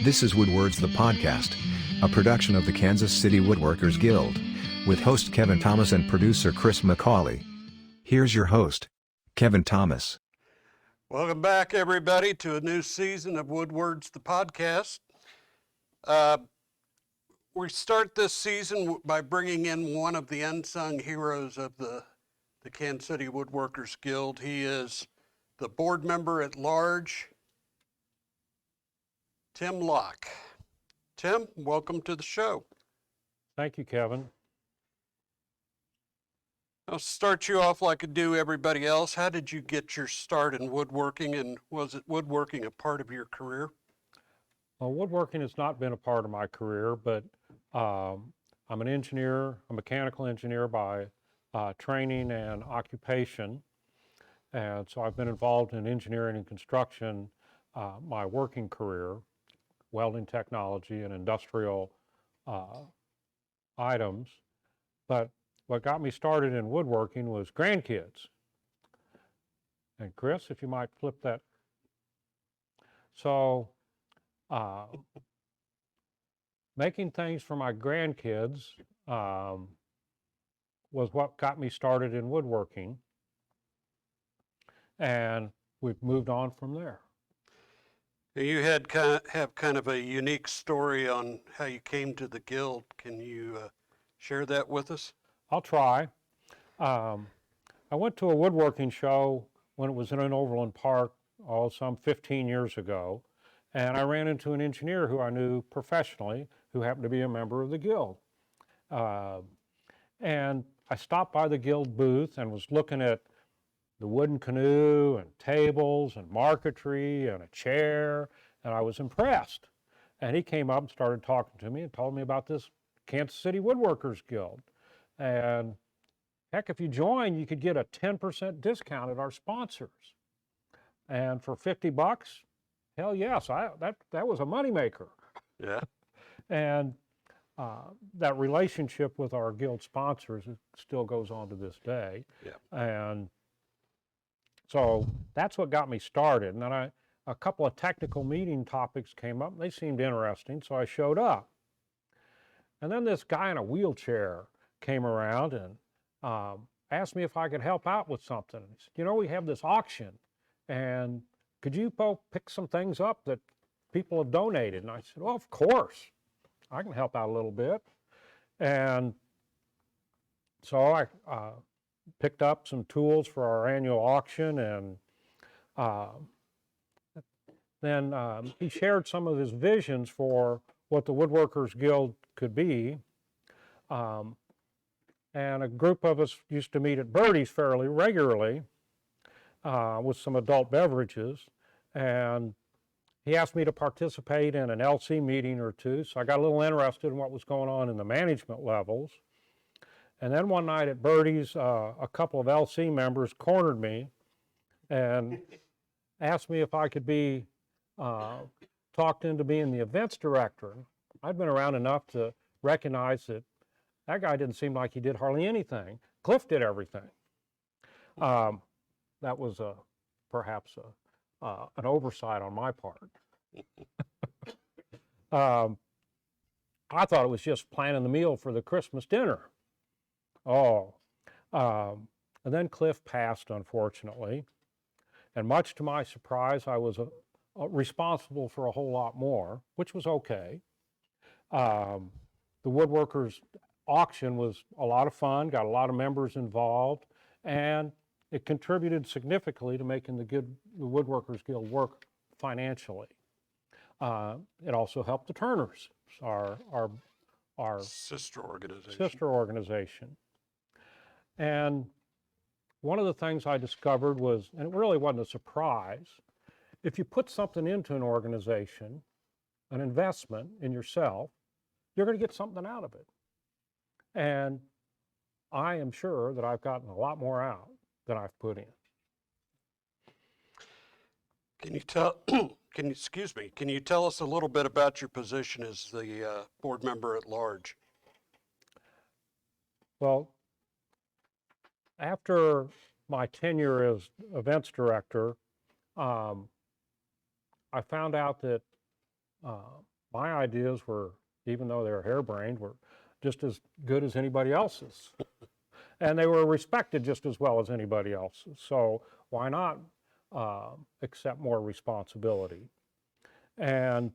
This is Woodwords the Podcast, a production of the Kansas City Woodworkers Guild, with host Kevin Thomas and producer Chris McCauley. Here's your host, Kevin Thomas. Welcome back, everybody, to a new season of Woodwords the Podcast. We start this season by bringing in one of the unsung heroes of the Kansas City Woodworkers Guild. He is the board member at large, Tim Locke. Tim, welcome to the show. Thank you, Kevin. I'll start you off like I do everybody else. How did you get your start in woodworking, and was it woodworking a part of your career? Well, woodworking has not been a part of my career, but I'm an engineer, a mechanical engineer by training and occupation. And so I've been involved in engineering and construction my working career, welding technology and industrial items. But what got me started in woodworking was grandkids. And Chris, if you might flip that. So making things for my grandkids was what got me started in woodworking. And we've moved on from there. You have kind of a unique story on how you came to the Guild. Can you share that with us? I'll try. I went to a woodworking show when it was in an Overland Park, some 15 years ago, and I ran into an engineer who I knew professionally who happened to be a member of the Guild. And I stopped by the Guild booth and was looking at the wooden canoe and tables and marquetry and a chair, and I was impressed. And he came up and started talking to me and told me about this Kansas City Woodworkers Guild. And heck, if you join, you could get a 10% discount at our sponsors. And for $50, hell yes, that was a moneymaker. Yeah. And that relationship with our Guild sponsors still goes on to this day. Yeah. And so that's what got me started. And then a couple of technical meeting topics came up. And they seemed interesting, so I showed up. And then this guy in a wheelchair came around and asked me if I could help out with something. He said, we have this auction, and could you pick some things up that people have donated? And I said, well, of course. I can help out a little bit. And so I picked up some tools for our annual auction, and then he shared some of his visions for what the Woodworkers Guild could be. And a group of us used to meet at Birdie's fairly regularly with some adult beverages. And he asked me to participate in an LC meeting or two, so I got a little interested in what was going on in the management levels. And then one night at Birdie's, a couple of LC members cornered me and asked me if I could be talked into being the events director. I'd been around enough to recognize that guy didn't seem like he did hardly anything. Cliff did everything. That was perhaps an oversight on my part. I thought it was just planning the meal for the Christmas dinner. And then Cliff passed, unfortunately. And much to my surprise, I was responsible for a whole lot more, which was okay. The Woodworkers auction was a lot of fun, got a lot of members involved, and it contributed significantly to making the Woodworkers Guild work financially. It also helped the Turners, our sister organization. And one of the things I discovered was, and it really wasn't a surprise, if you put something into an organization, an investment in yourself, you're going to get something out of it. And I am sure that I've gotten a lot more out than I've put in. Can you tell us a little bit about your position as the board member at large? Well, after my tenure as events director, I found out that my ideas were, even though they were harebrained, were just as good as anybody else's. And they were respected just as well as anybody else's. So why not accept more responsibility? And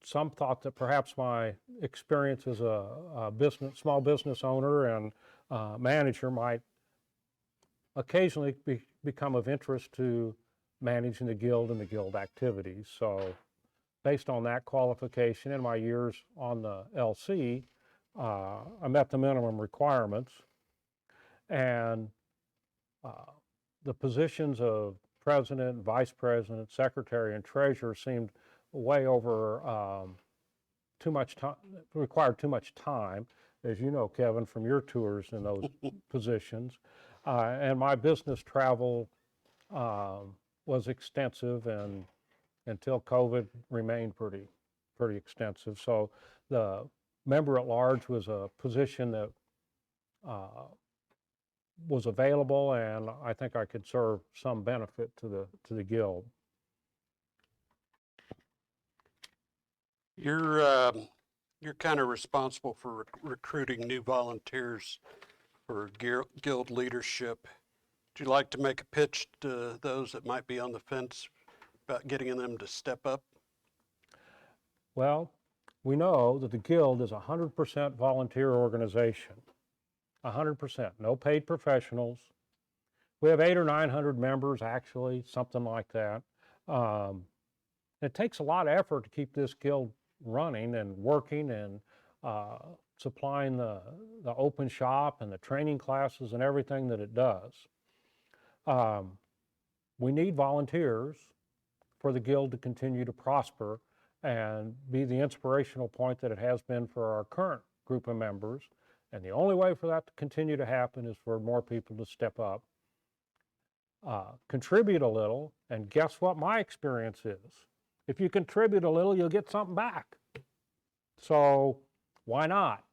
some thought that perhaps my experience as a small business owner and manager might occasionally become of interest to managing the guild and the guild activities. So based on that qualification and my years on the LC, I met the minimum requirements, and the positions of president, vice president, secretary, and treasurer seemed way over too much time, required too much time, as you know, Kevin, from your tours in those positions. And my business travel was extensive, and until COVID remained pretty extensive. So the member at large was a position that was available, and I think I could serve some benefit to the guild. You're kind of responsible for recruiting new volunteers for guild leadership. Would you like to make a pitch to those that might be on the fence about getting them to step up? Well, we know that the guild is a 100% volunteer organization. 100%, no paid professionals. We have 800 or 900 members, actually, something like that. It takes a lot of effort to keep this guild running and working, and supplying the open shop and the training classes and everything that it does. We need volunteers for the guild to continue to prosper and be the inspirational point that it has been for our current group of members. And the only way for that to continue to happen is for more people to step up, contribute a little, and guess what my experience is? If you contribute a little, you'll get something back. So why not?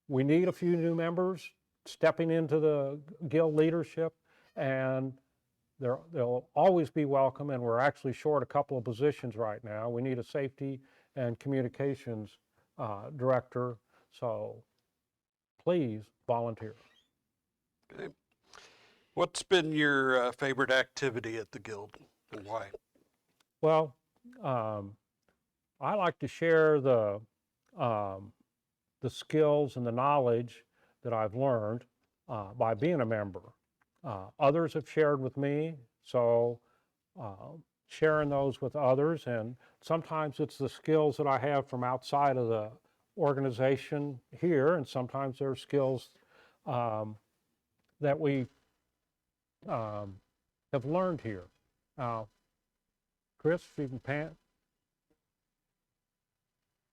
We need a few new members stepping into the guild leadership, and they'll always be welcome, and we're actually short a couple of positions right now. We need a safety and communications director, so please volunteer. Okay. What's been your favorite activity at the guild, and why? Well, I like to share the skills and the knowledge that I've learned by being a member. Others have shared with me, so sharing those with others, and sometimes it's the skills that I have from outside of the organization here, and sometimes there are skills that we have learned here. Chris, if you can pan.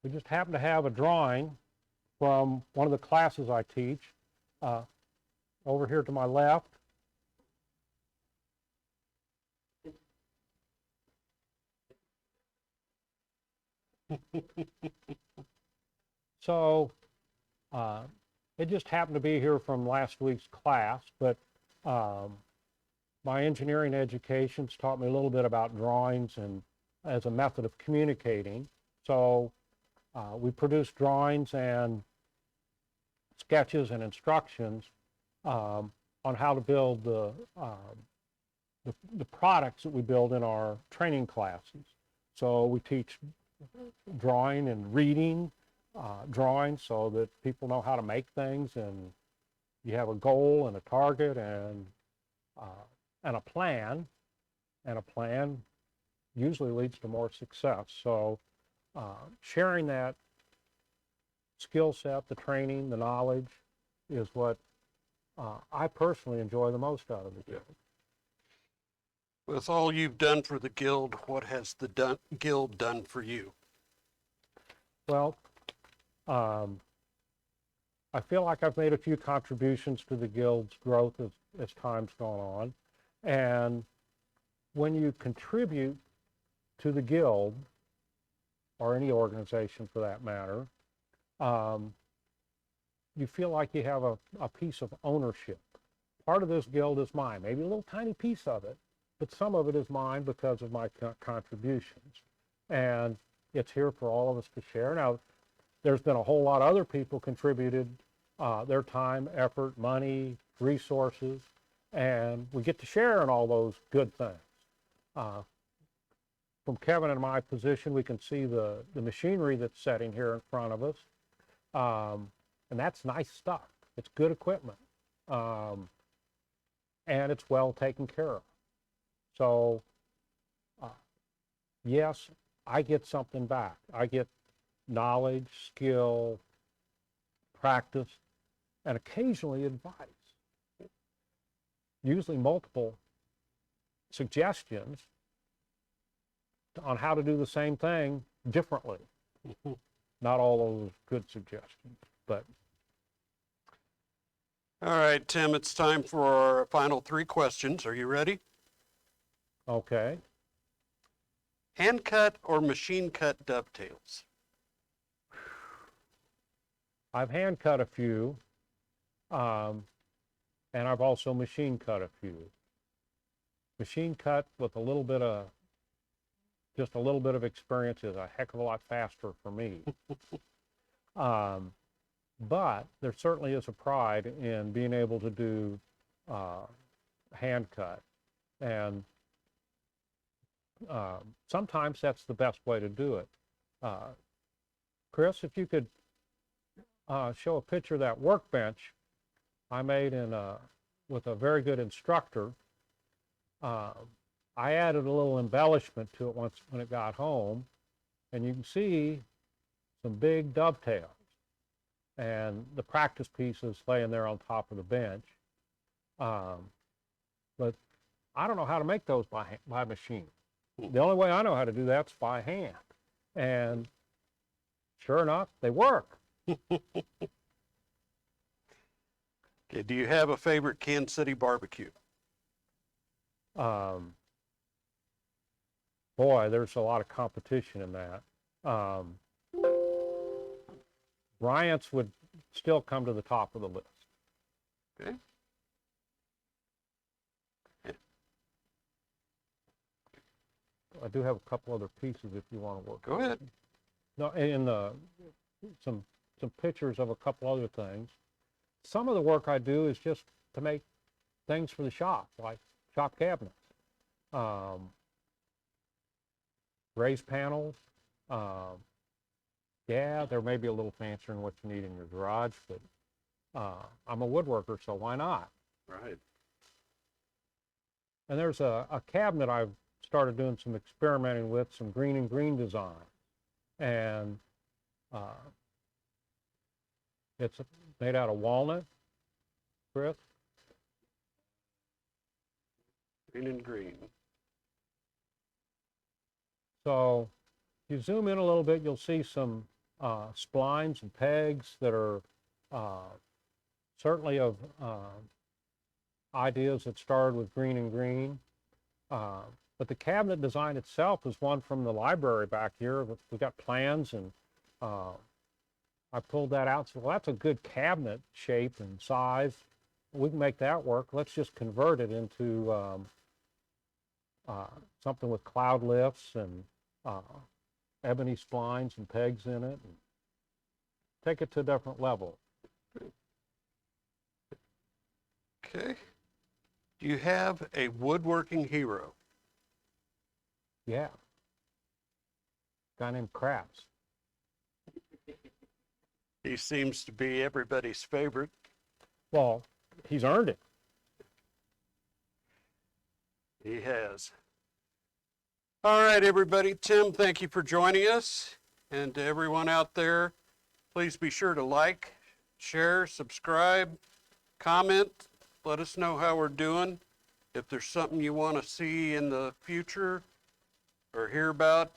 We just happen to have a drawing from one of the classes I teach over here to my left. So it just happened to be here from last week's class, but my engineering education's taught me a little bit about drawings and as a method of communicating. So we produce drawings and sketches and instructions on how to build the products that we build in our training classes. So we teach drawing and reading drawing so that people know how to make things, and you have a goal and a target and a plan, and a plan usually leads to more success. So sharing that skill set, the training, the knowledge is what I personally enjoy the most out of the guild. With all you've done for the guild, what has the guild done for you? Well, I feel like I've made a few contributions to the guild's growth as time's gone on. And when you contribute to the guild, or any organization for that matter, you feel like you have a piece of ownership. Part of this guild is mine, maybe a little tiny piece of it, but some of it is mine because of my contributions. And it's here for all of us to share. Now, there's been a whole lot of other people contributed their time, effort, money, resources, and we get to share in all those good things. From Kevin and my position, we can see the machinery that's sitting here in front of us. And that's nice stuff. It's good equipment. And it's well taken care of. So, yes, I get something back. I get knowledge, skill, practice, and occasionally advice. Usually multiple suggestions on how to do the same thing differently. Not all those good suggestions, but. All right, Tim, it's time for our final 3 questions. Are you ready? Okay. Hand cut or machine cut dovetails? I've hand cut a few, and I've also machine cut a few. Machine cut with just a little bit of experience is a heck of a lot faster for me. But there certainly is a pride in being able to do hand cut. And sometimes that's the best way to do it. Chris, if you could show a picture of that workbench I made with a very good instructor. I added a little embellishment to it when it got home, and you can see some big dovetails and the practice pieces laying there on top of the bench. But I don't know how to make those by machine. The only way I know how to do that's by hand. And sure enough, they work. Okay, do you have a favorite Kansas City barbecue? Boy, there's a lot of competition in that. Bryant's would still come to the top of the list. Okay. I do have a couple other pieces if you want to work. Go ahead. No, and some pictures of a couple other things. Some of the work I do is just to make things for the shop, like shop cabinets, raised panels. Yeah, there may be a little fancier than what you need in your garage, but I'm a woodworker, so why not? Right. And there's a cabinet I've started doing some experimenting with, some green and green design. And it's made out of walnut, Chris. Green and green. So if you zoom in a little bit, you'll see some splines and pegs that are certainly of ideas that started with green and green. But the cabinet design itself is one from the library back here. We've got plans, and I pulled that out. So, well, that's a good cabinet shape and size. We can make that work. Let's just convert it into something with cloud lifts and ebony splines and pegs in it, and take it to a different level. Okay. Do you have a woodworking hero? Yeah. Guy named Craps. He seems to be everybody's favorite. Well, he's earned it. He has. All right, everybody. Tim, thank you for joining us. And to everyone out there, please be sure to like, share, subscribe, comment. Let us know how we're doing. If there's something you want to see in the future or hear about,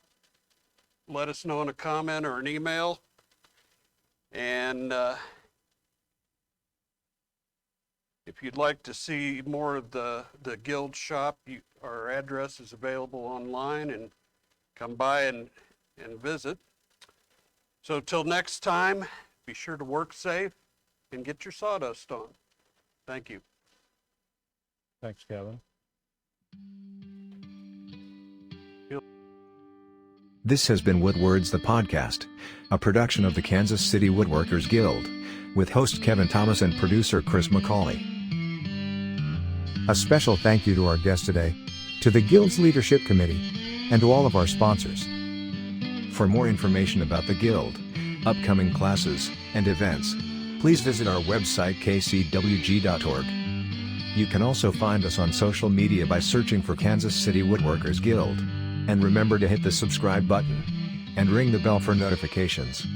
let us know in a comment or an email. And if you'd like to see more of the Guild shop, our address is available online, and come by and visit. So till next time, be sure to work safe and get your sawdust on. Thank you. Thanks, Kevin. This has been Woodwords the Podcast, a production of the Kansas City Woodworkers Guild, with host Kevin Thomas and producer Chris McCauley. A special thank you to our guest today, to the Guild's Leadership Committee, and to all of our sponsors. For more information about the Guild, upcoming classes, and events, please visit our website kcwg.org. You can also find us on social media by searching for Kansas City Woodworkers Guild. And remember to hit the subscribe button and ring the bell for notifications.